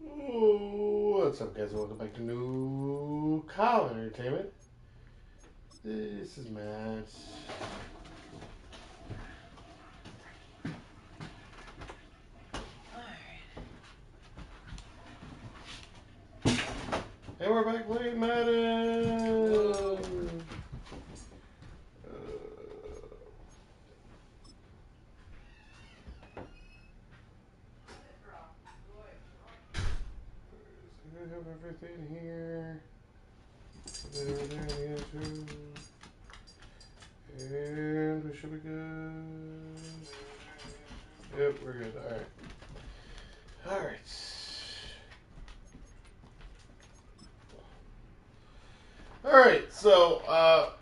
What's up, guys? Welcome back to New Kyle Entertainment. This is Matt. And we're back playing Madden. I have everything here. And we should be good. Yep, we're good. Alright. Alright. Alright, so,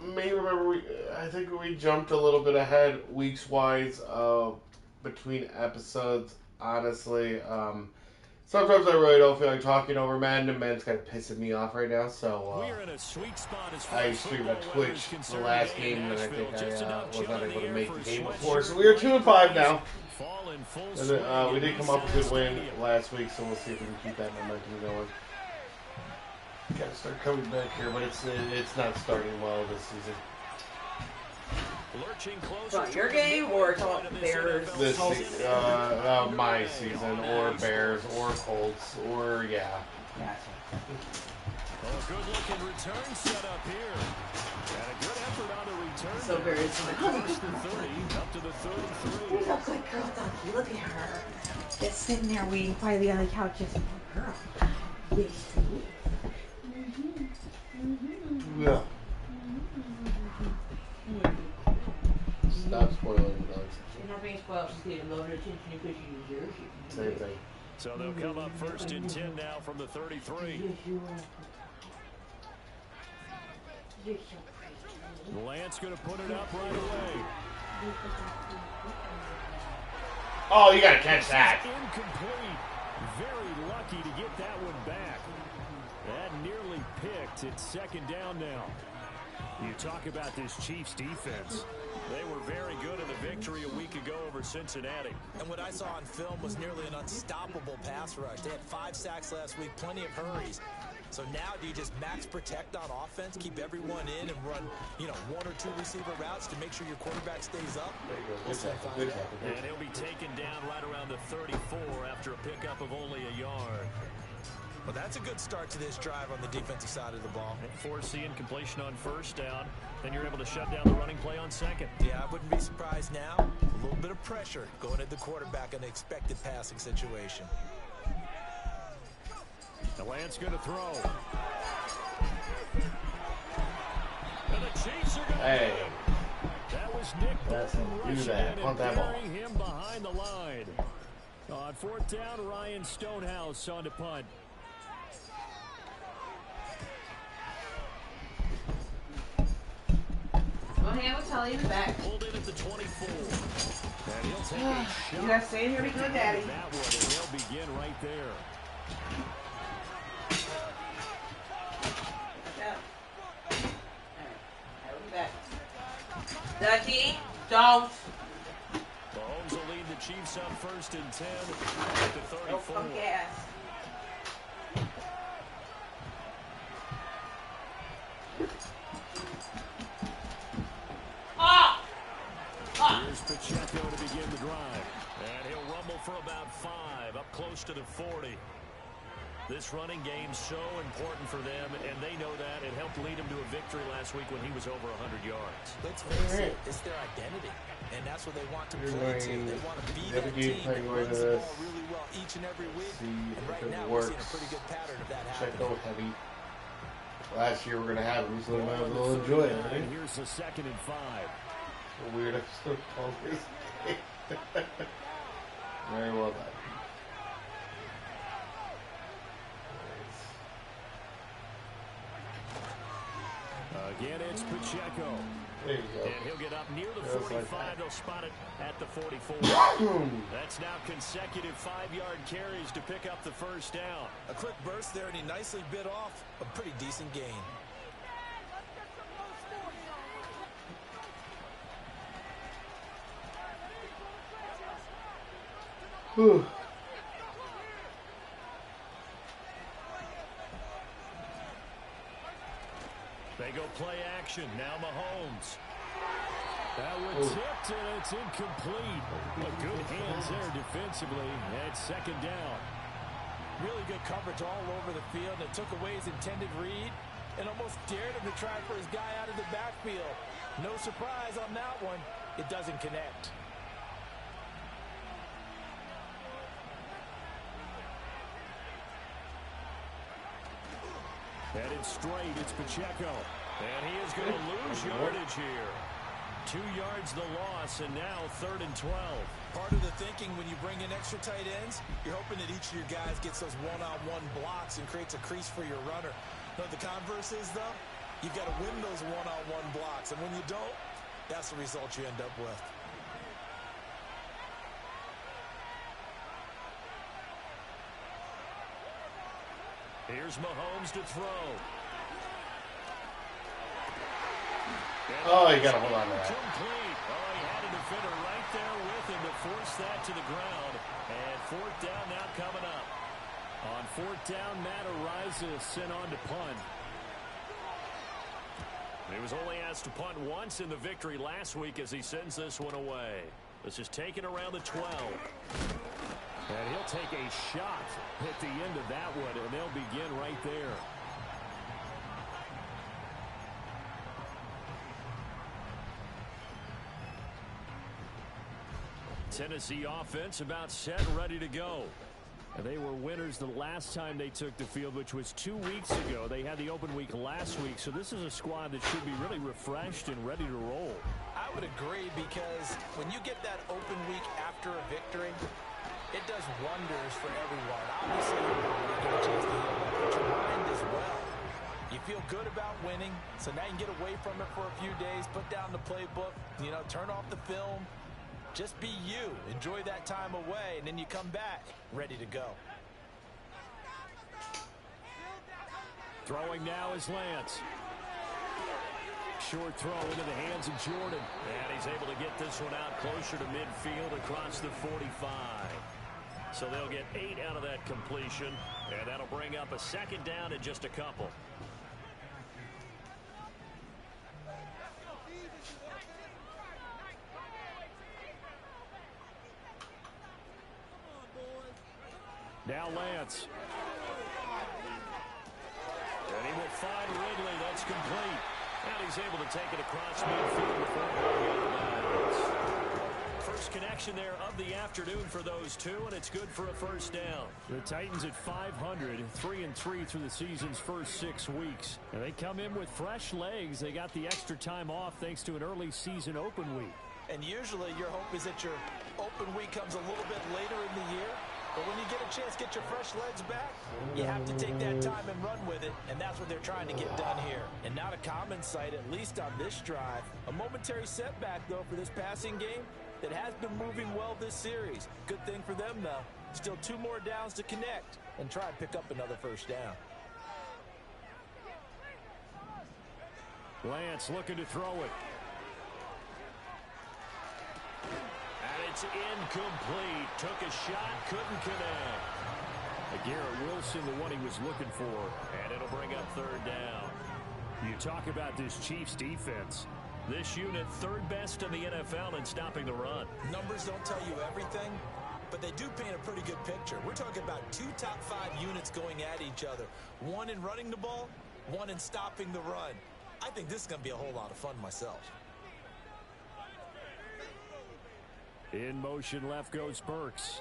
may remember I think we jumped a little bit ahead weeks-wise between episodes, honestly. Sometimes I really don't feel like talking over Madden, and Madden's kind of pissing me off right now, so I streamed on Twitch the last game, and I think I was not able to make the game before, so we are 2-5 now. And we did come up with a good win last week, so we'll see if we can keep that momentum going. Gotta start coming back here, but it's not starting well this season. About your game or talking Bears? This my season, or Bears, or Colts, or yeah. Good looking return set up here. And a good effort on the return. So Bears first and 30, up to the 33. He's a good girl, Ducky. Look at her. Just sitting there waiting quietly on the couch. Just a girl. Yes. Yeah. Stop spoiling the dogs. You're not being spoiled. She's getting low attention because you deserve it. Same thing. So they'll come up first and 10 now from the 33. Yes, you are. You're so pretty. Lance going to put it up right away. Oh, you gotta catch that. Incomplete. Very lucky to get that one back. That nearly picked. It's second down now. You talk about this Chiefs defense. They were very good in the victory a week ago over Cincinnati. And what I saw on film was nearly an unstoppable pass rush. They had 5 sacks last week, plenty of hurries. So now do you just max protect on offense, keep everyone in, and run, 1 or 2 receiver routes to make sure your quarterback stays up? Good tackle. And he'll be taken down right around the 34 after a pickup of only a yard. Well, that's a good start to this drive on the defensive side of the ball. Forcing completion on first down. Then you're able to shut down the running play on second. Yeah, I wouldn't be surprised now. A little bit of pressure going at the quarterback in an expected passing situation. The Lance going to throw. And the Chiefs are going to Hey. That was Nick Bolton rushing in and burying him behind the line. On fourth down, Ryan Stonehouse on to punt. Go ahead, we'll tell you in the back. Pulled in at the 24. And he'll take a shot. You gotta stay here to be good, Daddy. That one, and they'll begin right there. Ducky, don't. Mahomes will lead the Chiefs up first and 10 at the 34. Don't come gas. Here's Pacheco to begin the drive. And he'll rumble for about 5, up close to the 40. This running game's so important for them, and they know that. It helped lead them to a victory last week when he was over 100 yards. Let's face it, it's their identity, and that's what they want to play to. They want to be that team that runs the ball really well each and every week. And right now, we're seeing a pretty good pattern of that happening. Check out heavy. Last year we're gonna have him, so we might as well enjoy it. Right? Here's the second and 5. A weird episode always. Very well done. Again, it's Pacheco. There you go. And he'll get up near the 45. They'll spot it at the 44. That's now consecutive 5-yard carries to pick up the first down. A quick burst there, and he nicely bit off a pretty decent gain. action. Now Mahomes. That one tipped, and it's incomplete. But good hands there defensively at second down. Really good coverage all over the field. It took away his intended read and almost dared him to try for his guy out of the backfield. No surprise on that one. It doesn't connect. Headed straight, it's Pacheco. And he is going to lose yardage here. 2 yards the loss, and now 3rd and 12. Part of the thinking when you bring in extra tight ends, you're hoping that each of your guys gets those one-on-one blocks and creates a crease for your runner. No, the converse is, though, you've got to win those one-on-one blocks. And when you don't, that's the result you end up with. Here's Mahomes to throw. Oh, you got to hold on to that. Complete. Oh, he had a defender right there with him to force that to the ground. And 4th down now coming up. On 4th down, Matt Araiza sent on to punt. He was only asked to punt once in the victory last week as he sends this one away. This is taken around the 12. And he'll take a shot at the end of that one, and they'll begin right there. Tennessee offense about set and ready to go. And they were winners the last time they took the field, which was 2 weeks ago. They had the open week last week, so this is a squad that should be really refreshed and ready to roll. I would agree, because when you get that open week after a victory, it does wonders for everyone. Obviously, you get a chance to heal up, but your mind as well. You feel good about winning, so now you can get away from it for a few days, put down the playbook, turn off the film. Just be you. Enjoy that time away, and then you come back ready to go. Throwing now is Lance. Short throw into the hands of Jordan. And he's able to get this one out closer to midfield across the 45. So they'll get 8 out of that completion, and that'll bring up a 2nd down in just a couple. Now Lance. And he will find Ridley. That's complete. And he's able to take it across midfield before going out of bounds. First connection there of the afternoon for those two, and it's good for a 1st down. The Titans at 500, 3-3 through the season's first 6 weeks. And they come in with fresh legs. They got the extra time off thanks to an early season open week. And usually your hope is that your open week comes a little bit later in the year. But when you get a chance to get your fresh legs back, you have to take that time and run with it, and that's what they're trying to get done here. And not a common sight, at least on this drive. A momentary setback, though, for this passing game that has been moving well this series. Good thing for them, though. Still 2 more downs to connect and try and pick up another 1st down. Lance looking to throw it. And it's incomplete. Took a shot, couldn't connect. Garrett Wilson, the one he was looking for. And it'll bring up 3rd down. You talk about this Chiefs defense. This unit 3rd best in the NFL in stopping the run. Numbers don't tell you everything, but they do paint a pretty good picture. We're talking about 2 top 5 units going at each other. 1 in running the ball, 1 in stopping the run. I think this is going to be a whole lot of fun myself. In motion left goes Burks.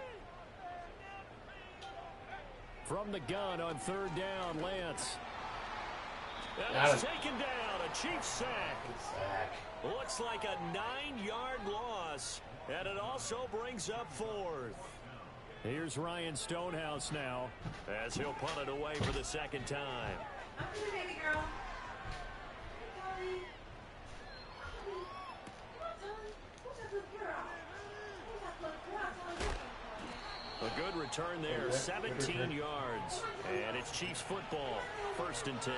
From the gun on 3rd down, Lance. That is taken down. A Chiefs sack. Looks like a 9-yard loss. And it also brings up 4th. Here's Ryan Stonehouse now as he'll punt it away for the 2nd time. I'm here, baby girl. A good return there, 17 yards. And it's Chiefs football, 1st and 10.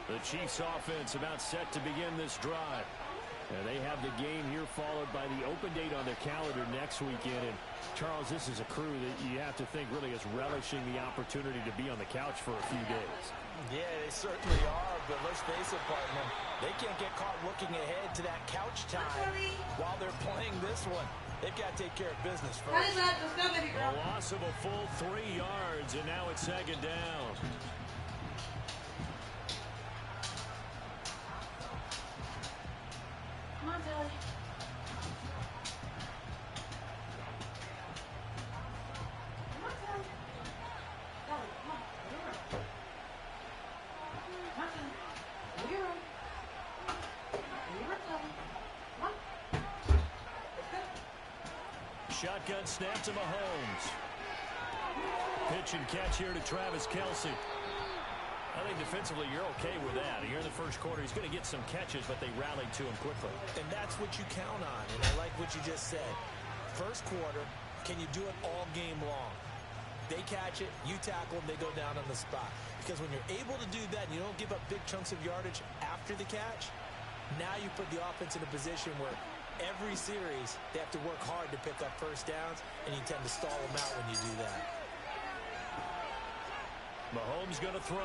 The Chiefs offense about set to begin this drive. And they have the game here followed by the open date on their calendar next weekend. And, Charles, this is a crew that you have to think really is relishing the opportunity to be on the couch for a few days. Yeah, they certainly are, but let's face it, partner, they can't get caught looking ahead to that couch time while they're playing this one. They've got to take care of business first. A loss of a full 3 yards, and now it's second down. Come on, Billy. Come on, Billy. Billy, come on. You're right. Come on, Billy. You're right. You're right, Billy. Come on. Let's go. Shotgun snap to Mahomes. Pitch and catch here to Travis Kelce. I think defensively you're okay with that. Here in the first quarter, he's going to get some catches, but they rallied to him quickly. And that's what you count on, and I like what you just said. First quarter, can you do it all game long? They catch it, you tackle them, they go down on the spot. Because when you're able to do that and you don't give up big chunks of yardage after the catch, now you put the offense in a position where every series they have to work hard to pick up first downs, and you tend to stall them out when you do that. Mahomes going to throw.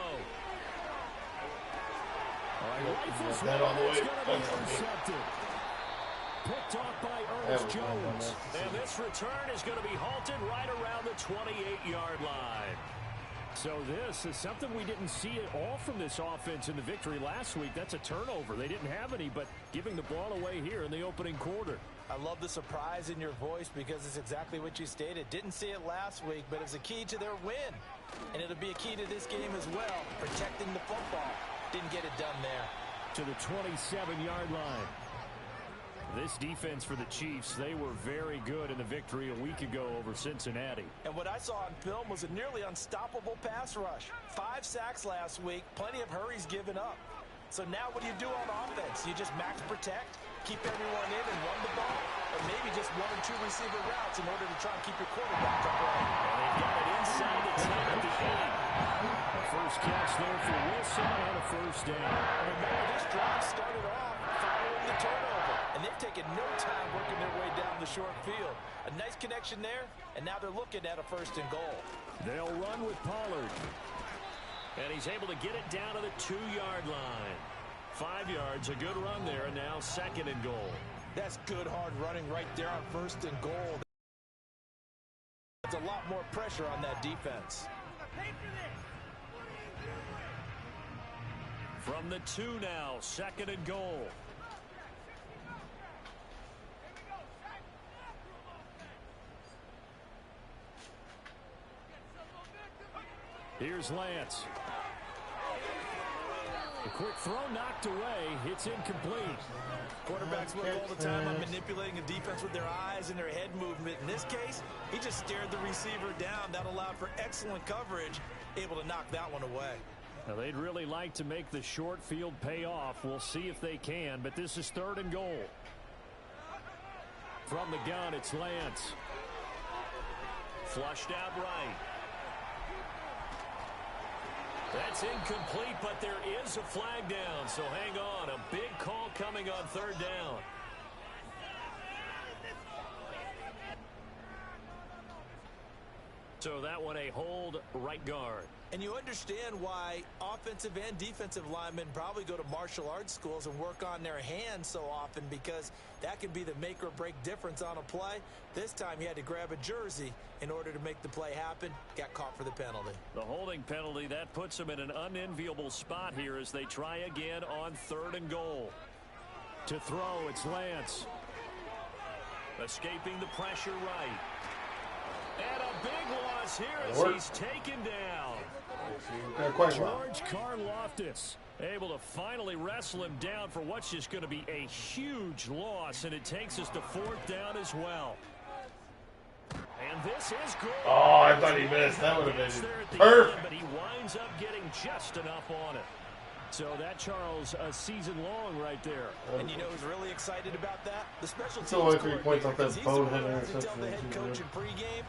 Rifles that all the way. Intercepted. Picked off by Ernest Jones. And this return is going to be halted right around the 28-yard line. So this is something we didn't see at all from this offense in the victory last week. That's a turnover. They didn't have any, but giving the ball away here in the opening quarter. I love the surprise in your voice because it's exactly what you stated. Didn't see it last week, but it's a key to their win. And it'll be a key to this game as well, protecting the football. Didn't get it done there. To the 27-yard line. This defense for the Chiefs, they were very good in the victory a week ago over Cincinnati. And what I saw on film was a nearly unstoppable pass rush. 5 sacks last week, plenty of hurries given up. So now what do you do on offense? You just max protect, keep everyone in and run the ball, or maybe just 1 or 2 receiver routes in order to try and keep your quarterback upright. And they've got it inside the 10 at the 8. The first catch there for Wilson on a first down. And remember, this drive started off following the turnover, and they've taken no time working their way down the short field. A nice connection there, and now they're looking at a 1st and goal. They'll run with Pollard. And he's able to get it down to the 2-yard line. 5 yards, a good run there, and now 2nd and goal. That's good hard running right there on 1st and goal. That's a lot more pressure on that defense. From the 2 now, 2nd and goal. Here's Lance. A quick throw knocked away. It's incomplete. Quarterbacks work all the time on manipulating a defense with their eyes and their head movement. In this case, he just stared the receiver down. That allowed for excellent coverage, able to knock that one away. Now, they'd really like to make the short field pay off. We'll see if they can, but this is 3rd and goal. From the gun, it's Lance. Flushed out right. That's incomplete, but there is a flag down, so hang on. A big call coming on 3rd down. So that one a hold right guard. And you understand why offensive and defensive linemen probably go to martial arts schools and work on their hands so often, because that can be the make or break difference on a play. This time he had to grab a jersey in order to make the play happen. Got caught for the penalty. The holding penalty, that puts them in an unenviable spot here as they try again on 3rd and goal. To throw, it's Lance. Escaping the pressure right. And a big loss here as he's taken down. George Karlaftis able to finally wrestle him down for what's just going to be a huge loss, and it takes us to 4th down as well. And this is good. Oh, I thought he missed. That would have been perfect. But he winds up getting just enough on it. So that, Charles, a season long right there. And you know who's really excited about that? The special teams only 3 points off that bonehead interception. Tell the head coach in pregame,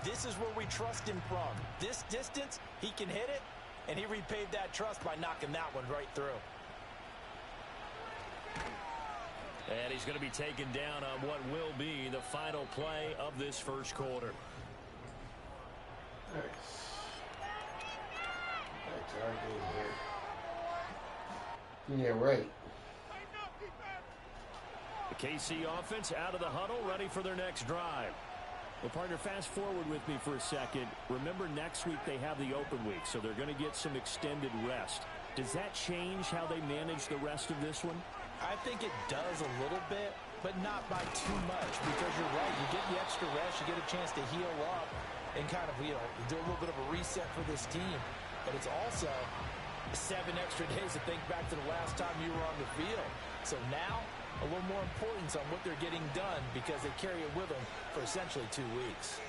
this is where we trust him from. This distance, he can hit it, and he repaid that trust by knocking that one right through. And he's going to be taken down on what will be the final play of this first quarter. Nice. Yeah, right. The KC offense out of the huddle, ready for their next drive. Well, partner, fast forward with me for a second. Remember, next week they have the open week, so they're going to get some extended rest. Does that change how they manage the rest of this one? I think it does a little bit, but not by too much, because you're right. You get the extra rest, you get a chance to heal up and kind of, you know, do a little bit of a reset for this team. But it's also 7 extra days to think back to the last time you were on the field. So now, a little more importance on what they're getting done because they carry it with them for essentially 2 weeks.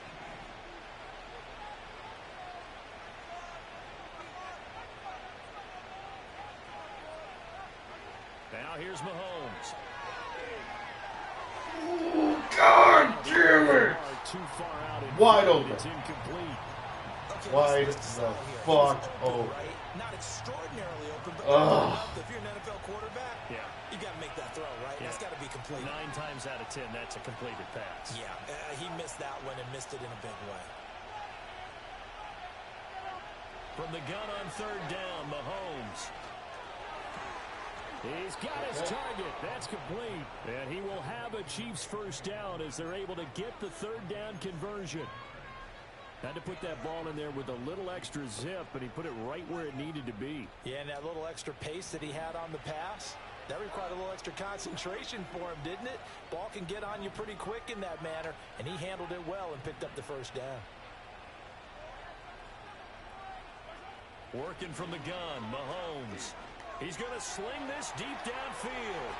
Now here's Mahomes. Oh, God damn it! Too far out in Wide front, open. It's incomplete. Okay, Wide let's the start here. fuck He's open, open. right? Not extraordinarily open, but Ugh. enough. If you're an NFL quarterback, Yeah. you got to make that throw, right? Yeah. That's got to be complete. 9 times out of 10, that's a completed pass. Yeah, he missed that one and missed it in a big way. From the gun on 3rd down, Mahomes. He's got his target. That's complete. And he will have a Chiefs first down as they're able to get the 3rd down conversion. Had to put that ball in there with a little extra zip, but he put it right where it needed to be. Yeah, and that little extra pace that he had on the pass, that required a little extra concentration for him, didn't it? Ball can get on you pretty quick in that manner, and he handled it well and picked up the first down. Working from the gun, Mahomes. He's going to sling this deep downfield.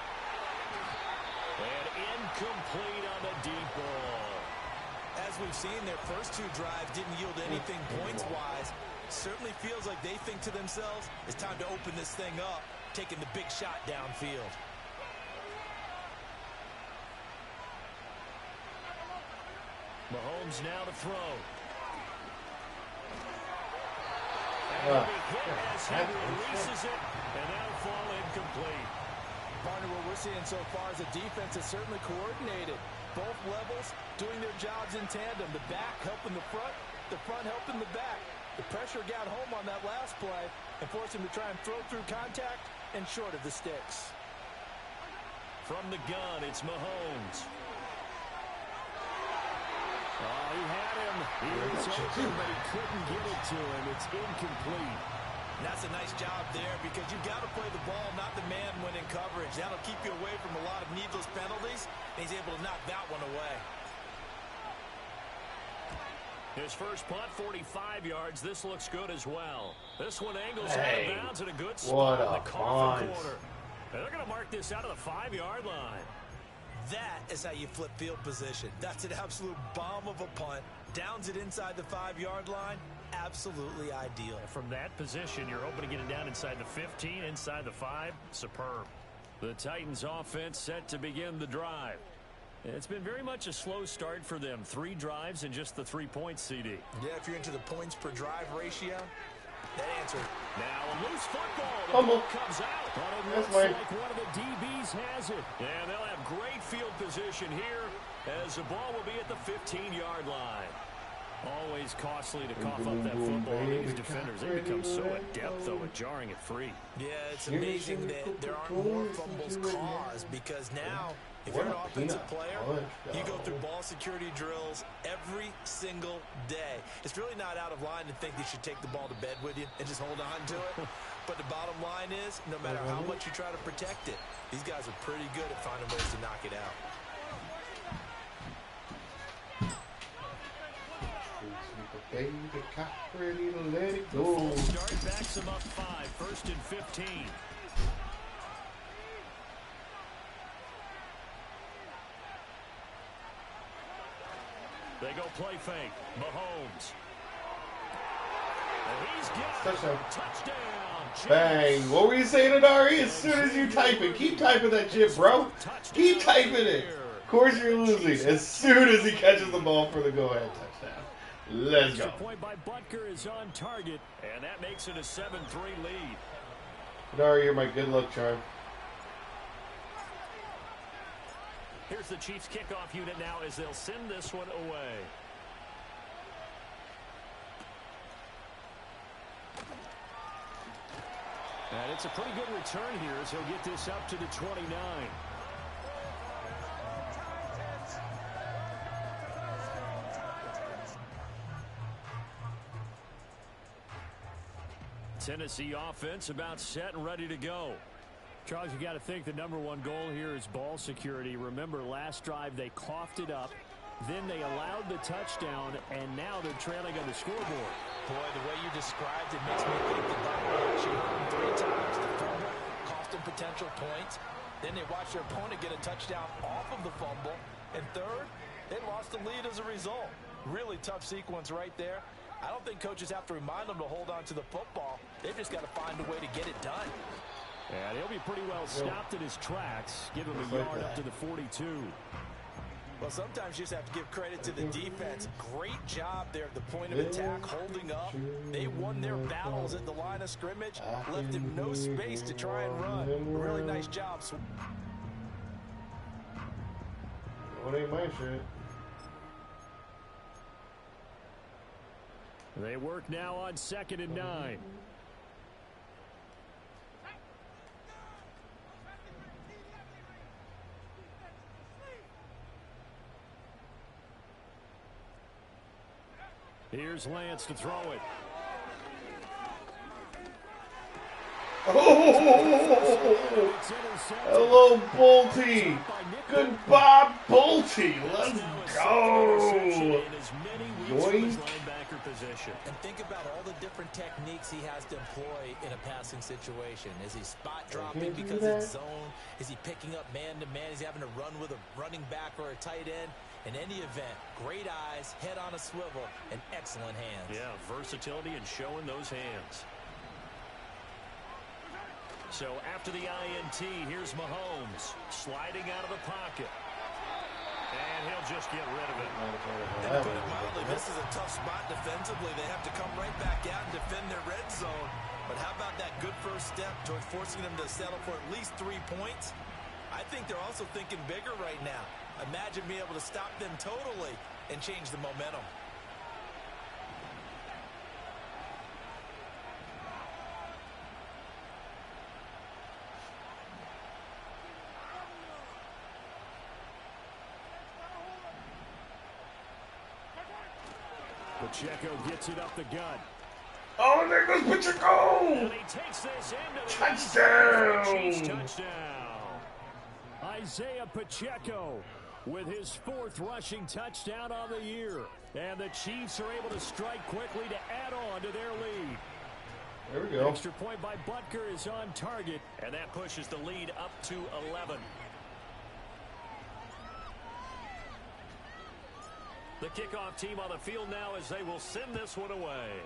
And incomplete on the deep ball. As we've seen, their first 2 drives didn't yield anything points-wise. Certainly feels like they think to themselves, it's time to open this thing up, taking the big shot downfield. Mahomes now to throw. And he'll be hit as he releases it, and that'll fall incomplete. Partner, what we're seeing so far is a defense is certainly coordinated. Both levels doing their jobs in tandem. The back helping the front helping the back. The pressure got home on that last play and forced him to try and throw through contact and short of the sticks. From the gun, it's Mahomes. Oh, he had him. He was open, but he couldn't get it to him. It's incomplete. And that's a nice job there because you've got to play the ball, not the man when in coverage. That'll keep you away from a lot of needless penalties, and he's able to knock that one away. His first punt, 45 yards. This looks good as well. This one angles out of bounds in a good spot in the Coffin corner. And they're going to mark this out of the 5-yard line. That is how you flip field position. That's an absolute bomb of a punt. Downs it inside the 5-yard line. Absolutely ideal. From that position, you're hoping to get it down inside the 15, inside the 5. Superb. The Titans offense set to begin the drive. It's been very much a slow start for them. 3 drives and just the 3 points, CD. Yeah, if you're into the points per drive ratio, that answer. Now a loose football. The ball comes out. But it looks like one of the DBs has it. And they'll have great field position here as the ball will be at the 15-yard line. Always costly to cough up that football. These defenders, they become so adept, though, at jarring it free. Yeah, it's amazing that there aren't more fumbles caused because now, if you're an offensive player, you go through ball security drills every single day. It's really not out of line to think you should take the ball to bed with you and just hold on to it. But the bottom line is, no matter how much you try to protect it, these guys are pretty good at finding ways to knock it out. Baby, cock ready to let it The go. full start backs them up 5, 1st and 15. They go play fake. Mahomes. And he's got Touchdown. Touchdown. Bang. What were you saying, Adari? As soon as you type it, keep typing that shit, bro. Keep typing it. Of course you're losing. As soon as he catches the ball for the go-ahead touchdown. Let's go. Extra point by Butker is on target, and that makes it a 7-3 lead. Adari, you're my good luck charm. Here's the Chiefs kickoff unit now as they'll send this one away. And it's a pretty good return here as he'll get this up to the 29. Tennessee offense about set and ready to go. Charles, you got to think the number one goal here is ball security. Remember, last drive they coughed it up, then they allowed the touchdown, and now they're trailing on the scoreboard. Boy, the way you described it makes me think the Bible actually hurt them 3 times. The fumble cost them potential points. Then they watched their opponent get a touchdown off of the fumble. And third, they lost the lead as a result. Really tough sequence right there. I don't think coaches have to remind them to hold on to the football. They've just got to find a way to get it done. And he'll be pretty well stopped in his tracks. Give him a yard up to the 42. Well, sometimes you just have to give credit to the defense. Great job there at the point of attack, holding up. They won their battles at the line of scrimmage, left him no space to try and run. A really nice job. What ain't my shit? They work now on 2nd and 9. Here's Lance to throw it. Oh! Hello, Bolty. Goodbye, Bolty. Let's go. Yoink. And think about all the different techniques he has to employ in a passing situation. Is he spot dropping because it's zone? Is he picking up man-to-man? Is he having to run with a running back or a tight end? In any event, great eyes, head on a swivel, and excellent hands. Yeah, versatility and showing those hands. So after the INT, here's Mahomes sliding out of the pocket. And he'll just get rid of it. And to put it mildly, this is a tough spot defensively. They have to come right back out and defend their red zone. But how about that good first step towards forcing them to settle for at least 3 points? I think they're also thinking bigger right now. Imagine being able to stop them totally and change the momentum. Pacheco gets it up the gut. Oh, there goes Pacheco! And he takes this into the Touchdown! Touchdown. Isaiah Pacheco with his 4th rushing touchdown on the year. And the Chiefs are able to strike quickly to add on to their lead. There we go. Extra point by Butker is on target. And that pushes the lead up to 11. The kickoff team on the field now as they will send this one away.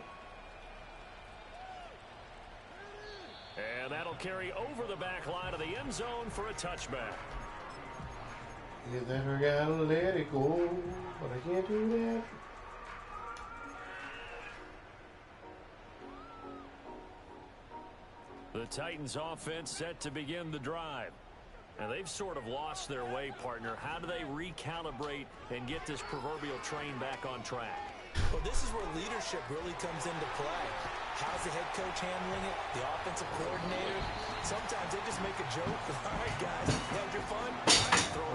And that'll carry over the back line of the end zone for a touchback. You never gotta let it go, but I can't do that. The Titans offense set to begin the drive. And they've sort of lost their way, partner. How do they recalibrate and get this proverbial train back on track? Well, this is where leadership really comes into play. How's the head coach handling it? The offensive coordinator? Sometimes they just make a joke. All right, guys, had your fun?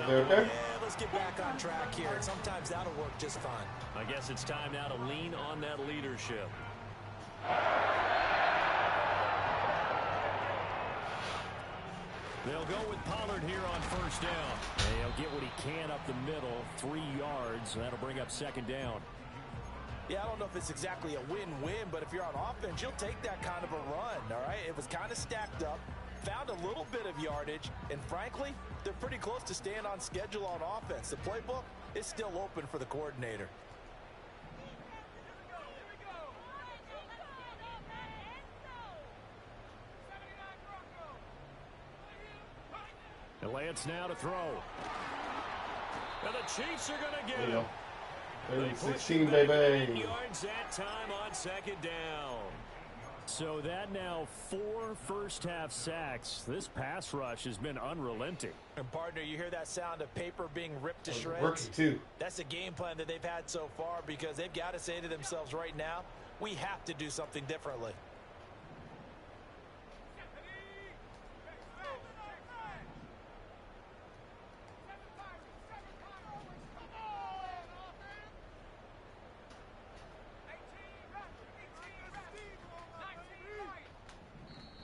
Okay. Yeah, let's get back on track here. And sometimes that'll work just fine. I guess it's time now to lean on that leadership. They'll go with Pollard here on 1st down. And he'll get what he can up the middle, 3 yards. That'll bring up 2nd down. Yeah, I don't know if it's exactly a win-win, but if you're on offense, you'll take that kind of a run, all right? It was kind of stacked up, found a little bit of yardage, and frankly, they're pretty close to staying on schedule on offense. The playbook is still open for the coordinator. And Lance now to throw. And the Chiefs are going to get him. They 16, baby. Yards that time on 2nd down. So that now 4 first-half sacks. This pass rush has been unrelenting. And partner, you hear that sound of paper being ripped to shreds? Working too. That's a game plan that they've had so far because they've got to say to themselves right now, we have to do something differently.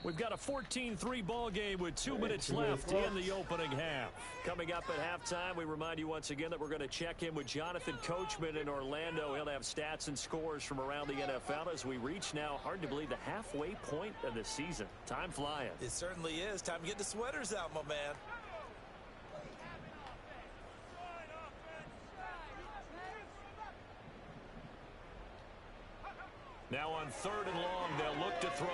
We've got a 14-3 ball game with 2 minutes left in the opening half. Coming up at halftime, we remind you once again that we're going to check in with Jonathan Coachman in Orlando. He'll have stats and scores from around the NFL as we reach now, hard to believe, the halfway point of the season. Time flying. It certainly is. Time to get the sweaters out, my man. Now on 3rd and long, they'll look to throw.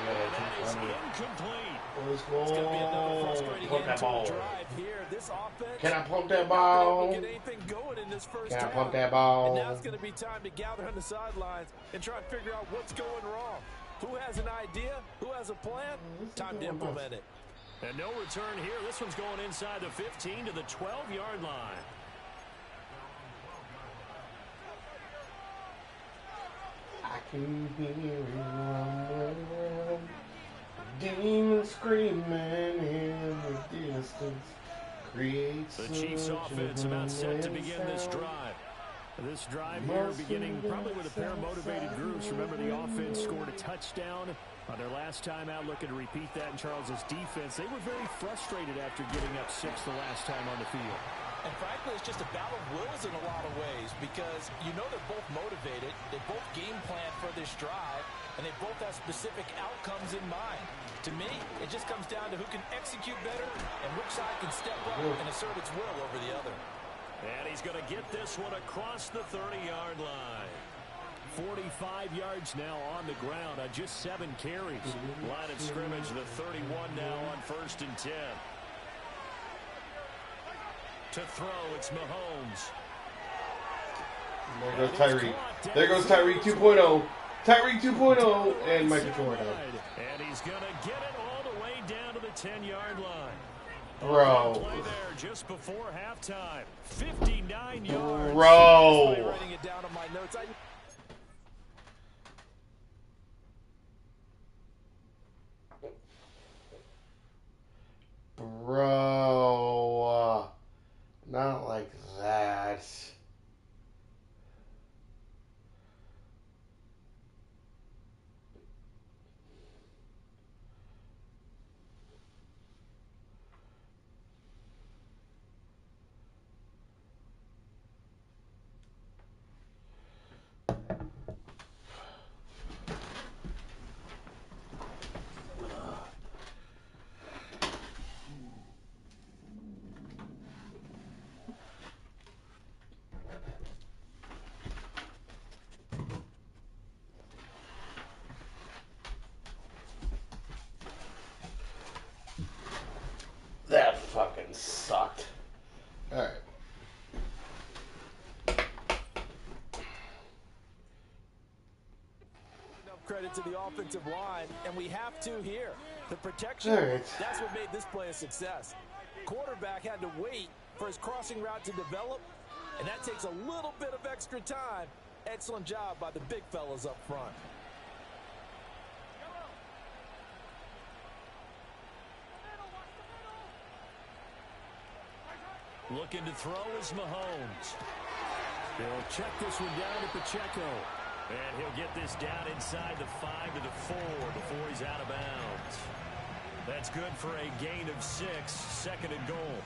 That is incomplete. Let's It's going to be another go. frustrating Pump that end to a ball. drive here. This offense, Can I pump that not ball? able to get anything going in this first Can I half. pump that ball? And now it's going to be time to gather on the sidelines and try and figure out what's going wrong. Who has an idea? Who has a plan? Time to implement it. And no return here. This one's going inside the 15 to the 12-yard line. I can hear it rumbling, demons screaming in the distance. Creates The Chiefs offense about set to begin this drive. This drive here beginning probably with a pair of motivated groups. Remember, the offense scored a touchdown on their last time out, looking to repeat that in Charles's defense. They were very frustrated after giving up 6 the last time on the field. And frankly, it's just a battle of wills in a lot of ways because you know they're both motivated. They both game plan for this drive, and they both have specific outcomes in mind. To me, it just comes down to who can execute better and which side can step up and assert its will over the other. And he's going to get this one across the 30-yard line. 45 yards now on the ground on just 7 carries. Line of scrimmage, the 31 now on 1st and 10. To throw, it's Mahomes. There goes Tyreek. There goes Tyreek 2.0. Tyreek 2.0 and Michael Jordan. And he's going to get it all the way down to the 10-yard line. Bro. Play there just before halftime. 59 yards. Bro. Writing it down on my notes. Bro. Not like that. That fucking sucked. Alright. Credit to the offensive line, and we have to here. The protection, that's what made this play a success. Quarterback had to wait for his crossing route to develop, and that takes a little bit of extra time. Excellent job by the big fellas up front. Looking to throw is Mahomes. He'll check this one down to Pacheco. And he'll get this down inside the 5 to the 4 before he's out of bounds. That's good for a gain of 6, 2nd and goal.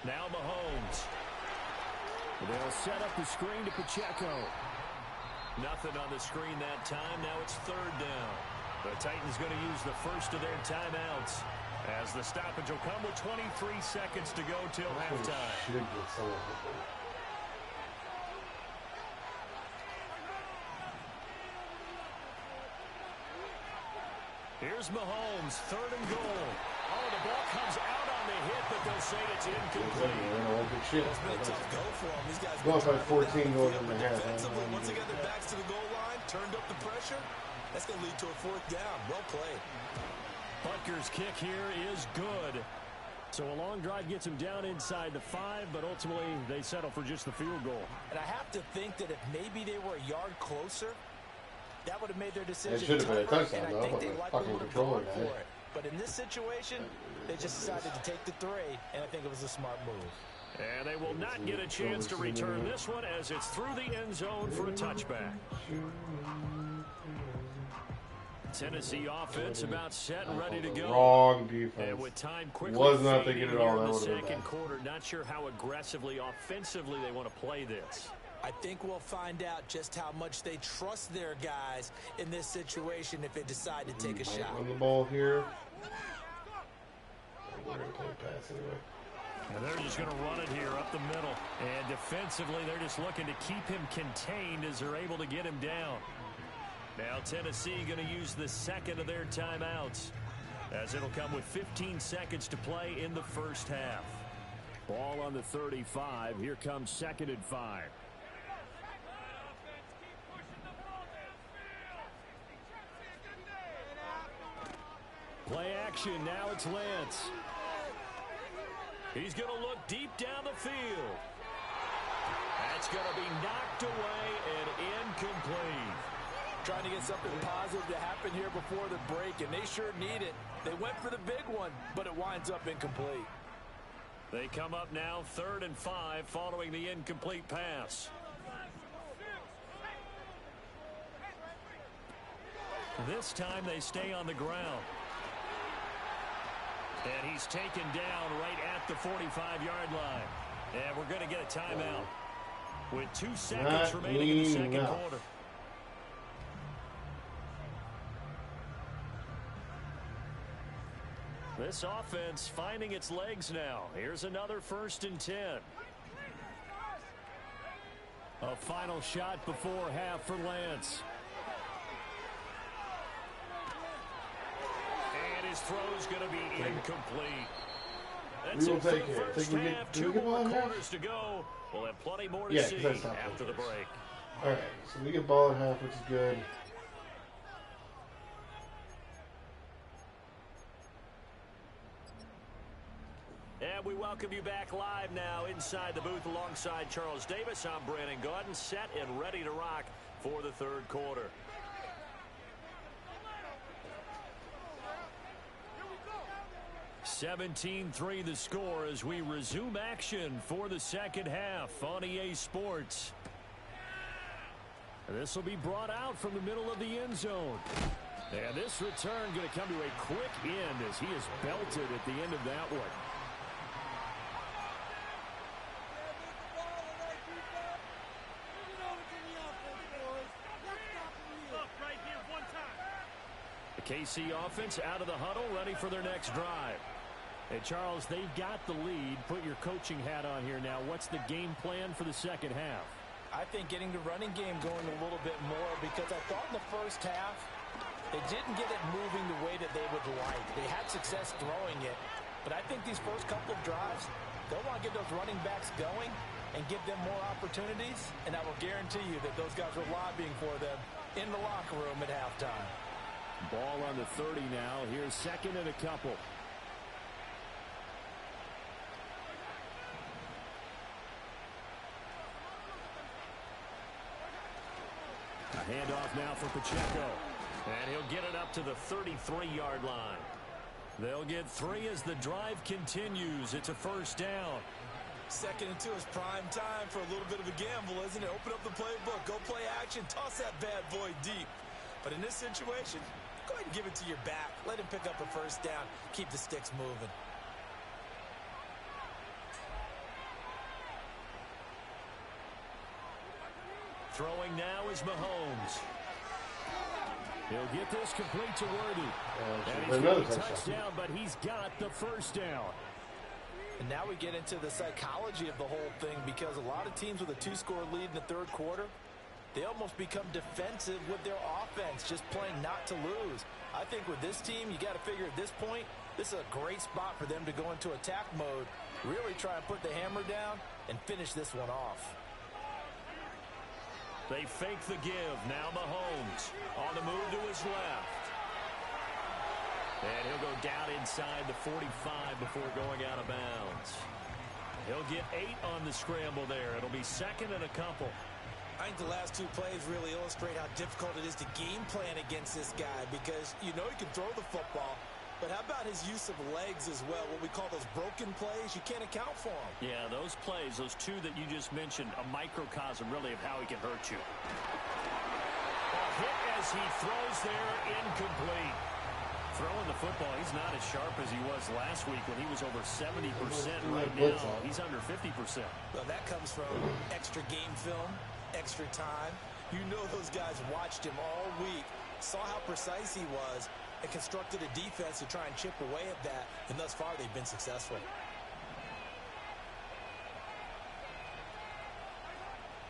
Now Mahomes. They'll set up the screen to Pacheco. Nothing on the screen that time. Now it's 3rd down. The Titans going to use the first of their timeouts as the stoppage will come with 23 seconds to go till halftime. Here's Mahomes, 3rd and goal. Oh, the ball comes out on the hit, but they'll say it's incomplete. It's been a tough go for them. These guys Go up by 14 going in the half. defensively, once they get their backs to the goal line, turned up the pressure, that's going to lead to a fourth down. Well played. Butker's kick here is good. So a long drive gets him down inside the 5, but ultimately they settle for just the field goal. And I have to think that if maybe they were a yard closer, that would have made their decision. It should have been a tougher, touchdown, and I though, think but they the likely fucking would have controller gone guy. for it. But in this situation, they just decided to take the 3, and I think it was a smart move. And they will not get a chance to return this one as it's through the end zone for a touchback. Tennessee offense about set and ready to go. Wrong defense. And with time quickly Was not fading thinking at here all in that the would have been second bad. quarter, not sure how aggressively, offensively they want to play this. I think we'll find out just how much they trust their guys in this situation if they decide to take a shot. On the ball here. We're going to play pass anyway. And they're just going to run it here up the middle. And defensively, they're just looking to keep him contained as they're able to get him down. Now Tennessee going to use the second of their timeouts, as it'll come with 15 seconds to play in the first half. Ball on the 35. Here comes 2nd and 5. Play action. Now it's Lance. He's going to look deep down the field. That's going to be knocked away and incomplete. Trying to get something positive to happen here before the break, and they sure need it. They went for the big one, but it winds up incomplete. They come up now 3rd and 5 following the incomplete pass. This time they stay on the ground. And he's taken down right at the 45-yard line. And we're going to get a timeout with 2 seconds remaining in the second quarter. This offense finding its legs now. Here's another 1st and 10. A final shot before half for Lance. And his throw's going to be incomplete. That's it for the first half. 2 more quarters to go. We'll have plenty more to see after the break. All right, so we get ball at half, which is good. And we welcome you back live now inside the booth alongside Charles Davis. I'm Brandon Gordon, set and ready to rock for the 3rd quarter. Here we go. 17-3 the score as we resume action for the second half on EA Sports. This will be brought out from the middle of the end zone. And this return going to come to a quick end as he is belted at the end of that one. The KC offense out of the huddle, ready for their next drive. Hey, Charles, they've got the lead. Put your coaching hat on here now. What's the game plan for the second half? I think getting the running game going a little bit more, because I thought in the first half they didn't get it moving the way that they would like. They had success throwing it, but I think these first couple of drives, they'll want to get those running backs going and give them more opportunities, and I will guarantee you that those guys were lobbying for them in the locker room at halftime. Ball on the 30 now. Here's 2nd and a couple. A handoff now for Pacheco. And he'll get it up to the 33-yard line. They'll get 3 as the drive continues. It's a 1st down. 2nd and 2 is prime time for a little bit of a gamble, isn't it? Open up the playbook, go play action, toss that bad boy deep. But in this situation, go ahead and give it to your back. Let him pick up a 1st down. Keep the sticks moving. Throwing now is Mahomes. He'll get this complete to Worthy. And he's got a touchdown, but he's got the 1st down. And now we get into the psychology of the whole thing, because a lot of teams with a 2-score lead in the 3rd quarter, they almost become defensive with their offense, just playing not to lose. I think with this team, you got to figure at this point, This is a great spot for them to go into attack mode, really try and put the hammer down and finish this one off. They fake the give. Now Mahomes on the move to his left. And he'll go down inside the 45 before going out of bounds. He'll get 8 on the scramble there. It'll be second and a couple. I think the last two plays really illustrate how difficult it is to game plan against this guy because you know he can throw the football, but how about his use of legs as well, what we call those broken plays? You can't account for them. Yeah, those plays, those two that you just mentioned, a microcosm really of how he can hurt you. A hit as he throws there, incomplete. Throwing the football, he's not as sharp as he was last week when he was over 70%. Right now, he's under 50%. Well, that comes from extra game film, extra time. You know those guys watched him all week, saw how precise he was, and constructed a defense to try and chip away at that, and thus far they've been successful.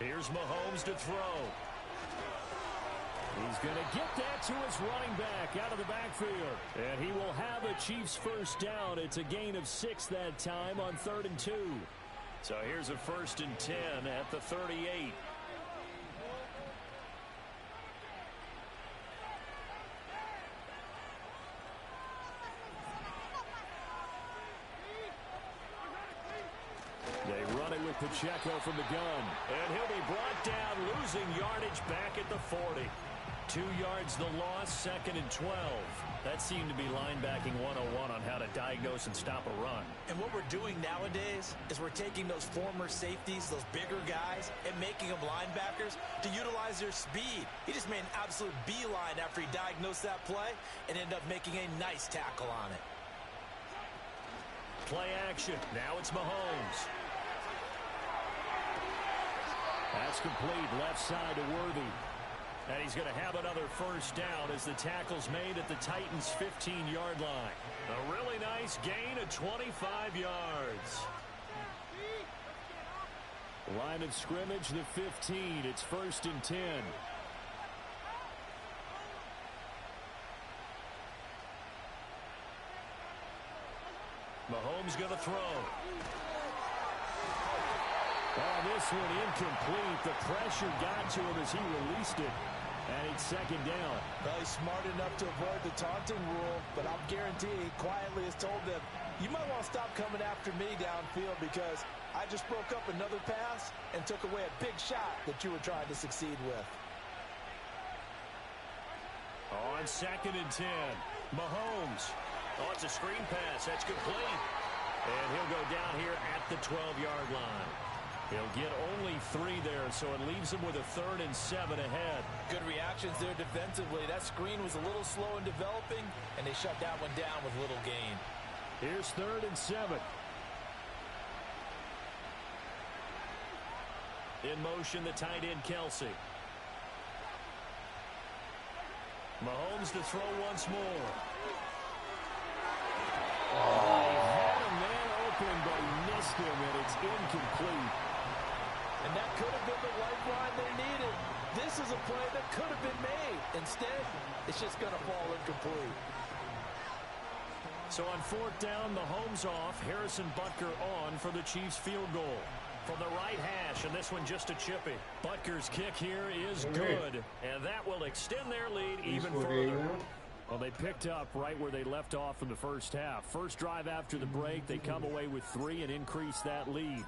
Here's Mahomes to throw. He's going to get that to his running back out of the backfield. And he will have a Chiefs first down. It's a gain of 6 that time on 3rd and 2. So here's a 1st and 10 at the 38. They run it with Pacheco from the gun. And he'll be brought down, losing yardage back at the 40. 2 yards the loss, 2nd and 12. That seemed to be linebacking 101 on how to diagnose and stop a run. And what we're doing nowadays is we're taking those former safeties, those bigger guys, and making them linebackers to utilize their speed. He just made an absolute beeline after he diagnosed that play and ended up making a nice tackle on it. Play action. Now it's Mahomes. That's complete. Left side to Worthy. And he's going to have another first down as the tackle's made at the Titans' 15-yard line. A really nice gain of 25 yards. Line of scrimmage, the 15. It's 1st and 10. Mahomes going to throw. Oh, this one incomplete. The pressure got to him as he released it. And it's 2nd down. Well, he's smart enough to avoid the taunting rule, but I'll guarantee he quietly has told them, you might want to stop coming after me downfield because I just broke up another pass and took away a big shot that you were trying to succeed with. On 2nd and 10, Mahomes. Oh, it's a screen pass. That's complete. And he'll go down here at the 12-yard line. He'll get only 3 there, so it leaves him with a 3rd and 7 ahead. Good reactions there defensively. That screen was a little slow in developing, and they shut that one down with little gain. Here's 3rd and 7. In motion, the tight end, Kelsey. Mahomes to throw once more. Oh, he had a man open, but he missed him, and it's incomplete. And that could have been the lifeline they needed. This is a play that could have been made. Instead, it's just going to fall incomplete. So on 4th down, Mahomes off. Harrison Butker on for the Chiefs field goal. From the right hash, and this one just a chippy. Butker's kick here is good, and that will extend their lead even further. Well, they picked up right where they left off in the first half. First drive after the break, they come away with 3 and increase that lead.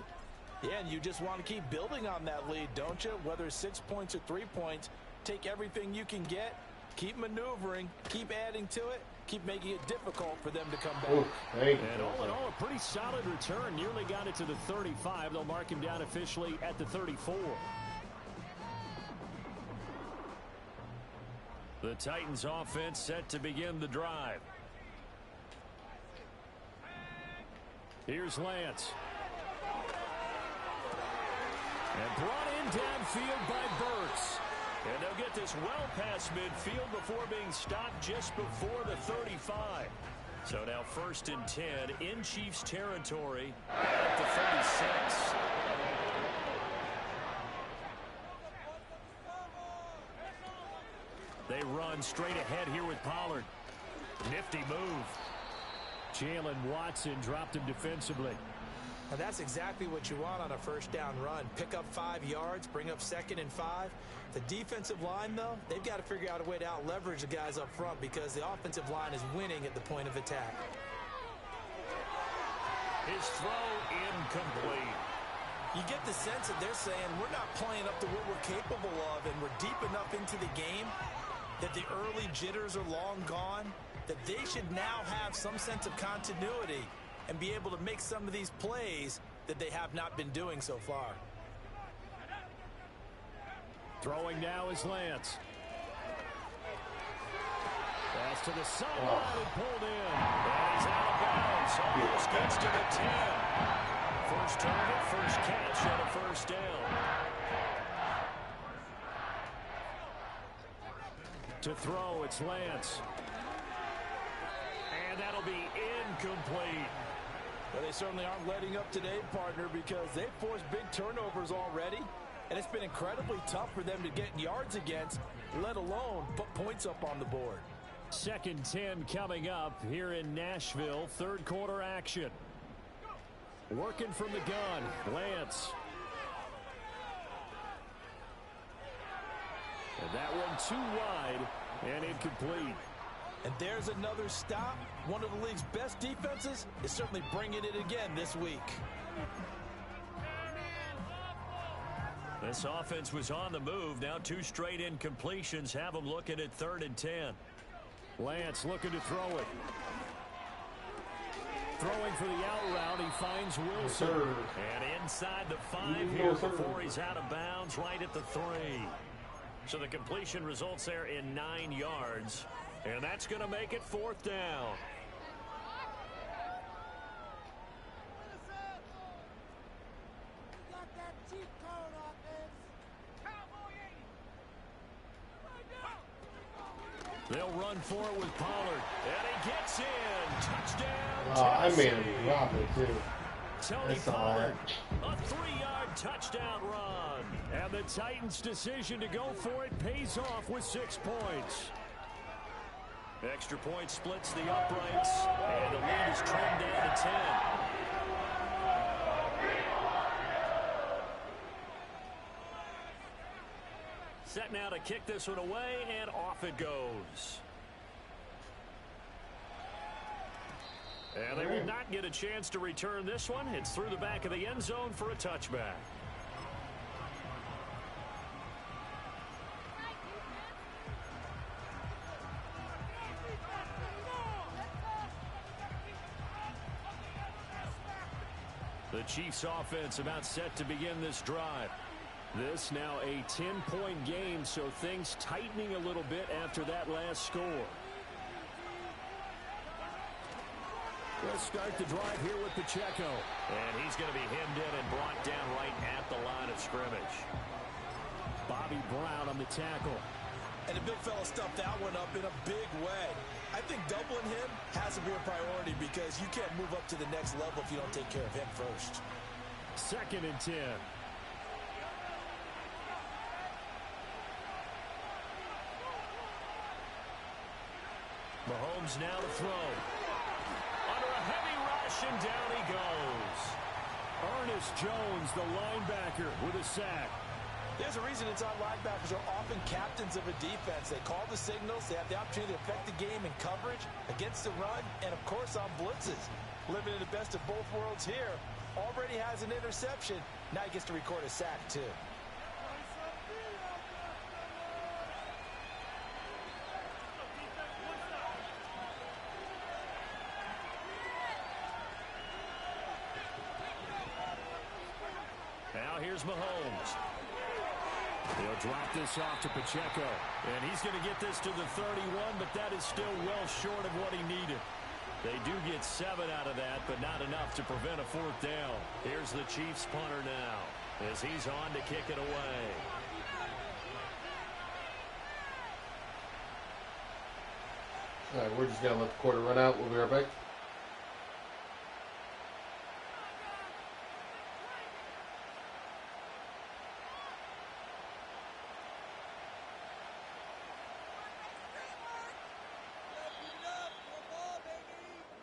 Yeah, and you just want to keep building on that lead, don't you? Whether it's 6 points or 3 points, take everything you can get, keep maneuvering, keep adding to it, keep making it difficult for them to come back. And all in all, a pretty solid return. Nearly got it to the 35. They'll mark him down officially at the 34. The Titans offense set to begin the drive. Here's Lance. And brought in downfield by Burks. And they'll get this well past midfield before being stopped just before the 35. So now 1st and 10 in Chiefs territory at the 36. They run straight ahead here with Pollard. Nifty move. Jalen Watson dropped him defensively. And that's exactly what you want on a first down run. Pick up 5 yards, bring up 2nd and 5. The defensive line, though, they've got to figure out a way to out-leverage the guys up front because the offensive line is winning at the point of attack. His throw incomplete. You get the sense that they're saying we're not playing up to what we're capable of, and we're deep enough into the game that the early jitters are long gone, that they should now have some sense of continuity and be able to make some of these plays that they have not been doing so far. Throwing now is Lance. Pass to the sideline and pulled in. And he's out of bounds. Almost gets to the 10. First target, first catch, and a first down. To throw, it's Lance. And that'll be incomplete. Well, they certainly aren't letting up today, partner, because they've forced big turnovers already. And it's been incredibly tough for them to get yards against, let alone put points up on the board. 2nd and 10 coming up here in Nashville. Third quarter action. Working from the gun, Lance. And that one too wide and incomplete. And there's another stop. One of the league's best defenses is certainly bringing it again this week. This offense was on the move. Now 2 straight incompletions have them looking at 3rd and 10. Lance looking to throw it. Throwing for the out route, he finds Wilson. And inside the 5 here before he's out of bounds, right at the 3. So the completion results there in 9 yards. And that's going to make it 4th down. They'll run for it with Pollard. And he gets in. Touchdown. I made him drop it, too. Tony Pollard, a 3-yard touchdown run. And the Titans' decision to go for it pays off with 6 points. Extra point splits the uprights, and the lead is trimmed down to 10. Set now to kick this one away, and off it goes. And they will not get a chance to return this one. It's through the back of the end zone for a touchback. The Chiefs offense about set to begin this drive. This now a 10-point game, so things tightening a little bit after that last score. Let's start the drive here with Pacheco. And he's going to be hemmed in and brought down right at the line of scrimmage. Bobby Brown on the tackle. And the big fella stuffed that one up in a big way. I think doubling him has to be a priority because you can't move up to the next level if you don't take care of him first. 2nd and 10. Mahomes now to throw. Under a heavy rush, and down he goes. Ernest Jones, the linebacker, with a sack. There's a reason inside linebackers are often captains of a defense. They call the signals. They have the opportunity to affect the game in coverage, against the run, and, of course, on blitzes. Living in the best of both worlds here. Already has an interception. Now he gets to record a sack, too. Now here's Mahomes. He'll drop this off to Pacheco. And he's going to get this to the 31, but that is still well short of what he needed. They do get 7 out of that, but not enough to prevent a 4th down. Here's the Chiefs punter now as he's on to kick it away. All right, we're just going to let the quarter run out. We'll be right back.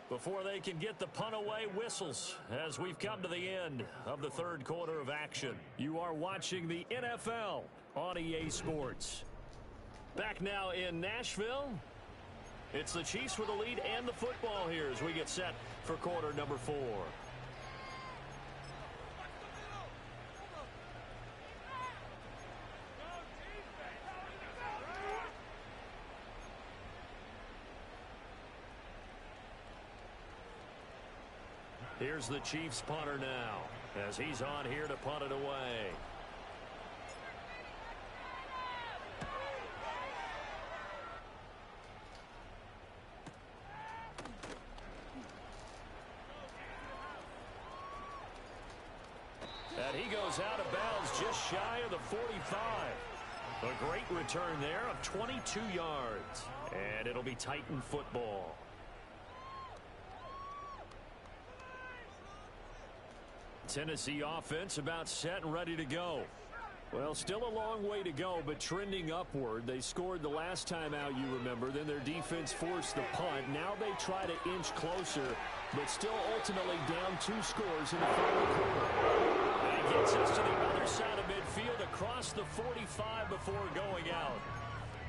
Before they can get the punt away, whistles as we've come to the end of the third quarter of action. You are watching the NFL on EA Sports. Back now in Nashville. It's the Chiefs with the lead and the football here as we get set for quarter number 4. Here's the Chiefs punter now as he's on here to punt it away. And he goes out of bounds just shy of the 45. A great return there of 22 yards. And it'll be Titan football. Tennessee offense about set and ready to go. Well, still a long way to go, but trending upward. They scored the last time out, you remember. Then their defense forced the punt. Now they try to inch closer, but still ultimately down 2 scores in the final quarter. And he gets us to the other side of midfield across the 45 before going out.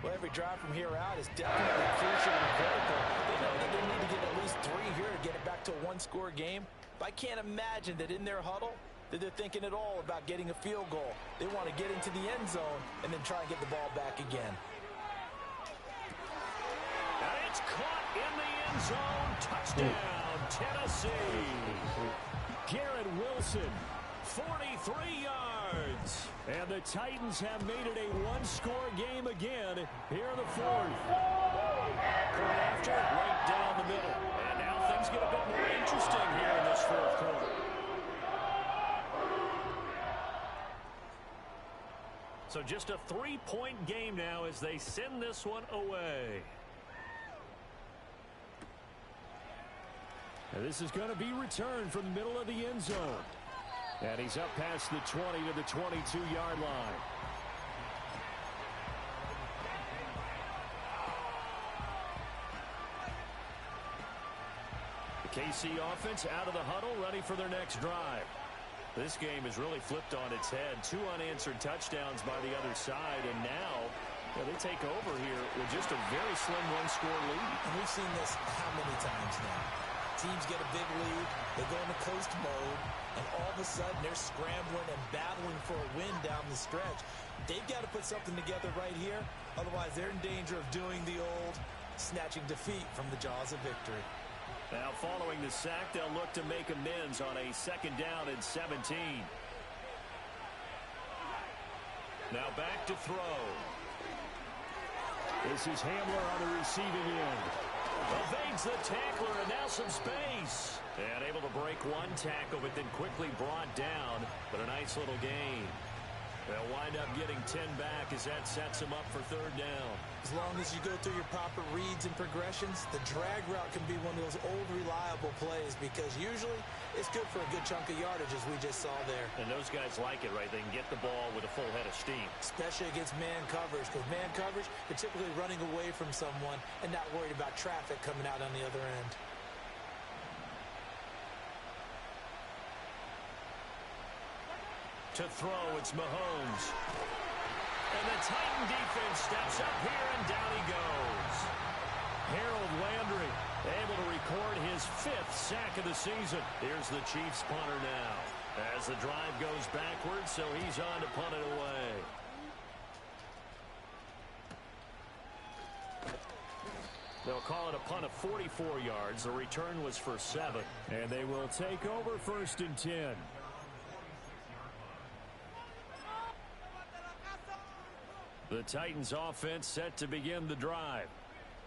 Well, every drive from here out is definitely crucial and critical. They know that they need to get at least 3 here to get it back to a 1-score game. But I can't imagine that in their huddle that they're thinking at all about getting a field goal. They want to get into the end zone and then try and get the ball back again. And it's caught in the end zone. Touchdown, Tennessee. Garrett Wilson, 43 yards. And the Titans have made it a 1-score game again here in the 4th. Point after, right down the middle. And now things get a bit more interesting here in this 4th quarter. So just a 3-point game now as they send this one away. And this is going to be returned from the middle of the end zone. And he's up past the 20 to the 22-yard line. The KC offense out of the huddle, ready for their next drive. This game is really flipped on its head. 2 unanswered touchdowns by the other side, and now they take over here with just a very slim 1-score lead. And we've seen this how many times now? Teams get a big lead, they go into coast mode, and all of a sudden they're scrambling and battling for a win down the stretch. They've got to put something together right here, otherwise they're in danger of doing the old snatching defeat from the jaws of victory. Now following the sack, they'll look to make amends on a 2nd down and 17. Now back to throw. This is Hamler on the receiving end. Evades the tackler and now some space. And able to break 1 tackle, but then quickly brought down. But a nice little gain. They'll wind up getting 10 back as that sets them up for 3rd down. As long as you go through your proper reads and progressions, the drag route can be one of those old reliable plays because usually it's good for a good chunk of yardage as we just saw there. And those guys like it, right? They can get the ball with a full head of steam. Especially against man coverage, because man coverage, you're typically running away from someone and not worried about traffic coming out on the other end. To throw, it's Mahomes. And the Titan defense steps up here, and down he goes. Harold Landry able to record his 5th sack of the season. Here's the Chiefs punter now as the drive goes backwards, so he's on to punt it away. They'll call it a punt of 44 yards. The return was for 7. And they will take over 1st and 10. The Titans offense set to begin the drive.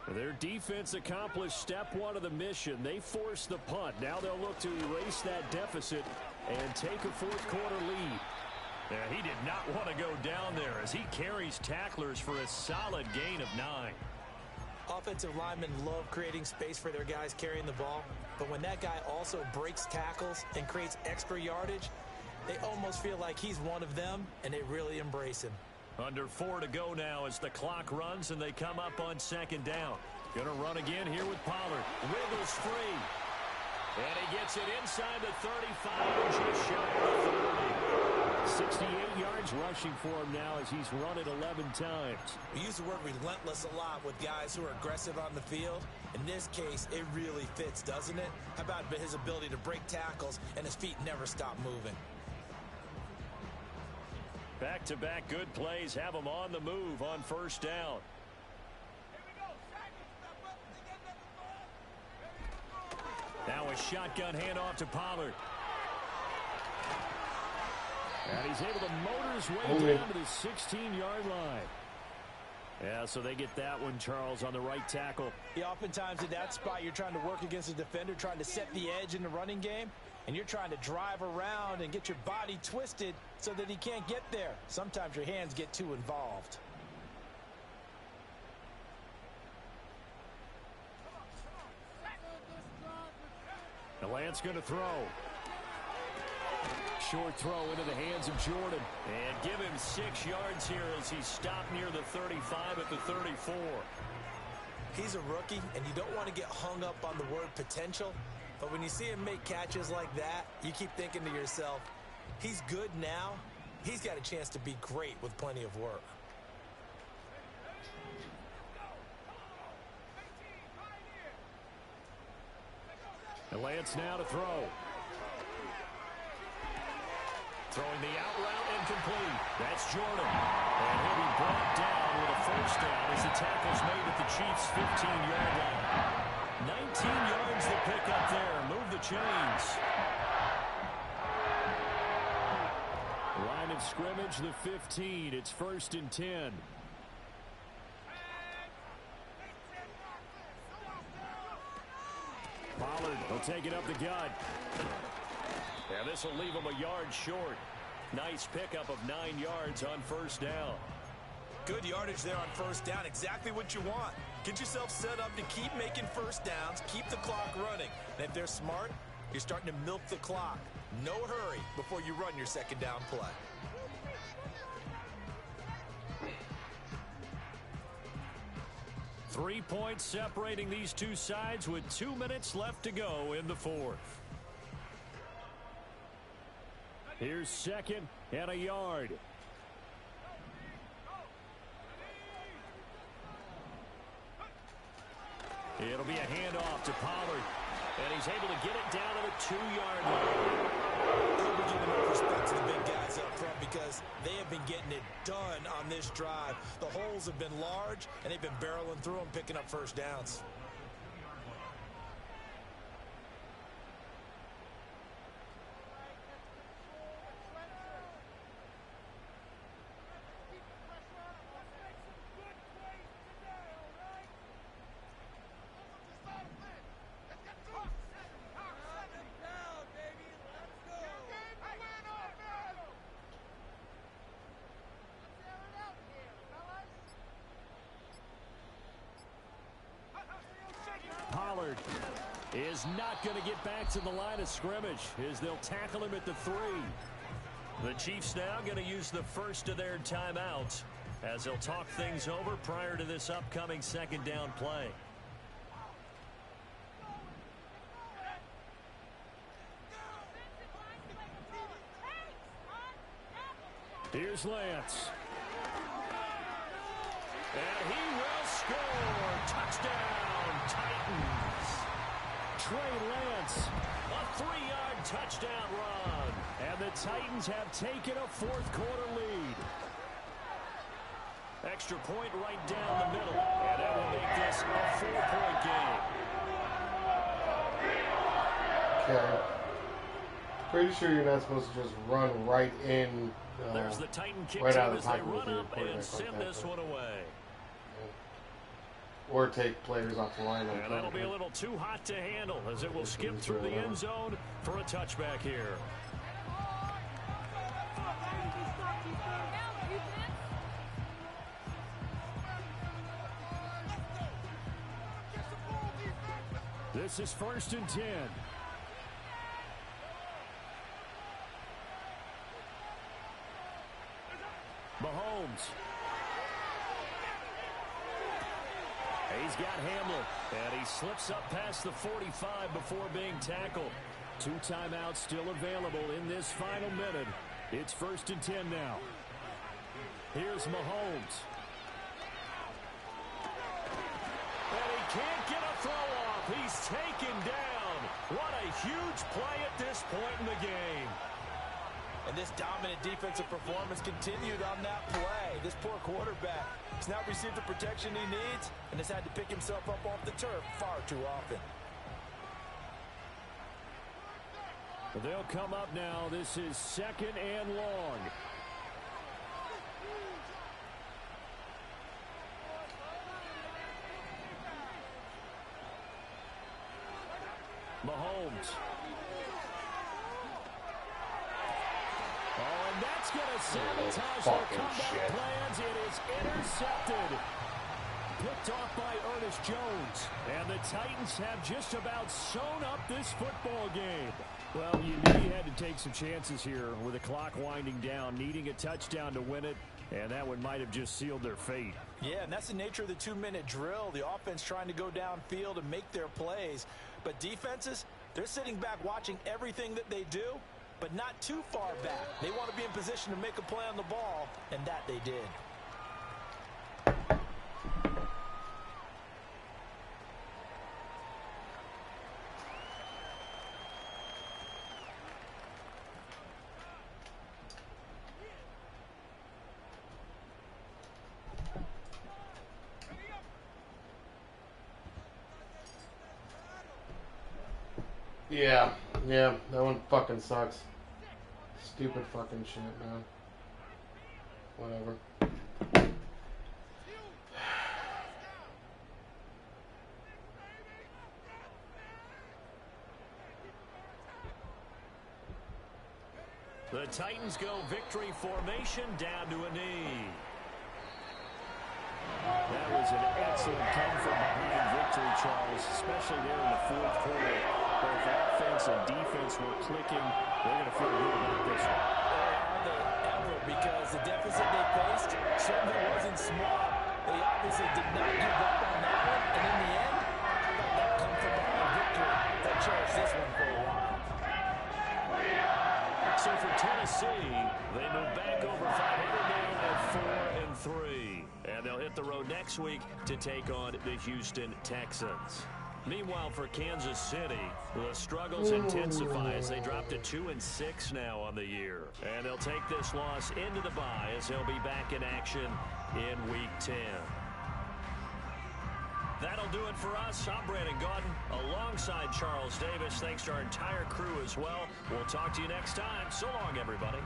Their defense accomplished step 1 of the mission. They forced the punt. Now they'll look to erase that deficit and take a 4th quarter lead. Yeah, he did not want to go down there as he carries tacklers for a solid gain of 9. Offensive linemen love creating space for their guys carrying the ball, but when that guy also breaks tackles and creates extra yardage, they almost feel like he's one of them, and they really embrace him. Under 4 to go now as the clock runs and they come up on 2nd down. Gonna run again here with Pollard. Wiggles free. And he gets it inside the 35, just shy of the 30. 68 yards rushing for him now as he's run it 11 times. We use the word relentless a lot with guys who are aggressive on the field. In this case, it really fits, doesn't it? How about his ability to break tackles and his feet never stop moving? Back-to-back good plays have him on the move on first down. Now a shotgun handoff to Pollard. And he's able to motor his way down to the 16-yard line. Yeah, so they get that one, Charles, on the right tackle. Yeah, oftentimes in that spot, you're trying to work against a defender, trying to set the edge in the running game, and you're trying to drive around and get your body twisted so that he can't get there. Sometimes your hands get too involved. The Lance going to throw. Short throw into the hands of Jordan. And give him 6 yards here as he's stopped near the 35 at the 34. He's a rookie, and you don't want to get hung up on the word potential. But when you see him make catches like that, you keep thinking to yourself, he's good now. He's got a chance to be great with plenty of work. And Lance now to throw. Throwing the out route incomplete. That's Jordan. And he'll be brought down with a first down as the tackle's made at the Chiefs' 15-yard line. 19 yards to pick up there. Move the chains. Line of scrimmage, the 15. It's 1st and 10. Pollard will take it up the gut. And this will leave him a yard short. Nice pickup of 9 yards on first down. Good yardage there on first down. Exactly what you want. Get yourself set up to keep making first downs, keep the clock running. And if they're smart, you're starting to milk the clock. No hurry before you run your second down play. Three points separating these two sides with 2 minutes left to go in the fourth. Here's 2nd and a yard. It'll be a handoff to Pollard. And he's able to get it down to the 2-yard line. We'll be giving more respect to the big guys up front because they have been getting it done on this drive. The holes have been large, and they've been barreling through them, picking up first downs. Pollard is not going to get back to the line of scrimmage as they'll tackle him at the 3. The Chiefs now going to use the first of their timeouts as they'll talk things over prior to this upcoming second down play. Here's Lance. And he will score. Touchdown, Titans. Trey Lance, a 3-yard touchdown run. And the Titans have taken a fourth-quarter lead. Extra point right down the middle. And that will make this a 4-point game. Okay. Pretty sure you're not supposed to just run right in. There's the Titan kick right team out of as the they pocket run with up your and quarterback send like this that. one away. Or take players off the line. And that'll be a little too hot to handle as it will skip through the end zone for a touchback here. This is 1st and 10. Mahomes. He's got Hamlin, and he slips up past the 45 before being tackled. 2 timeouts still available in this final minute. It's 1st and 10 now. Here's Mahomes. And he can't get a throw off. He's taken down. What a huge play at this point in the game. And this dominant defensive performance continued on that play. This poor quarterback has not received the protection he needs and has had to pick himself up off the turf far too often. They'll come up now. This is 2nd and long. Mahomes. Oh, and that's going to sabotage their comeback plans. It is intercepted. Picked off by Ernest Jones. And the Titans have just about sewn up this football game. Well, you knew you had to take some chances here with the clock winding down, needing a touchdown to win it, and that one might have just sealed their fate. Yeah, and that's the nature of the 2-minute drill. The offense trying to go downfield and make their plays. But defenses, they're sitting back watching everything that they do, but not too far back. They want to be in position to make a play on the ball, and that they did. Yeah, that one fucking sucks. Stupid fucking shit, man. Whatever. The Titans go victory formation down to a knee. That was an excellent come from behind victory, Charles, especially there in the 4th quarter. Both offense and defense were clicking. They're going to feel good about this one. Are they ever? Because the deficit they faced certainly wasn't small. They obviously did not give up on that one. And in the end, how about that come from behind victory? They cherished this one for a while. So for Tennessee, they move back over 500 now at 4-3. And they'll hit the road next week to take on the Houston Texans. Meanwhile, for Kansas City, the struggles intensify as they drop to 2-6 now on the year. And they'll take this loss into the bye as they'll be back in action in Week 10. That'll do it for us. I'm Brandon Gaudin alongside Charles Davis. Thanks to our entire crew as well. We'll talk to you next time. So long, everybody.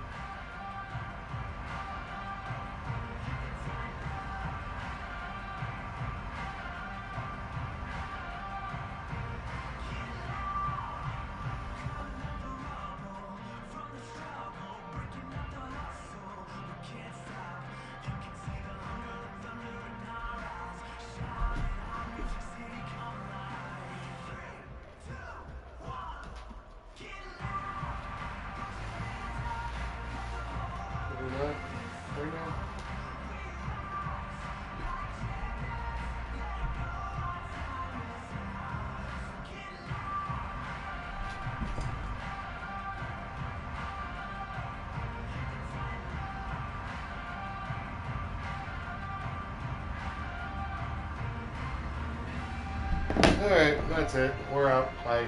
Alright, that's it. We're out. Bye.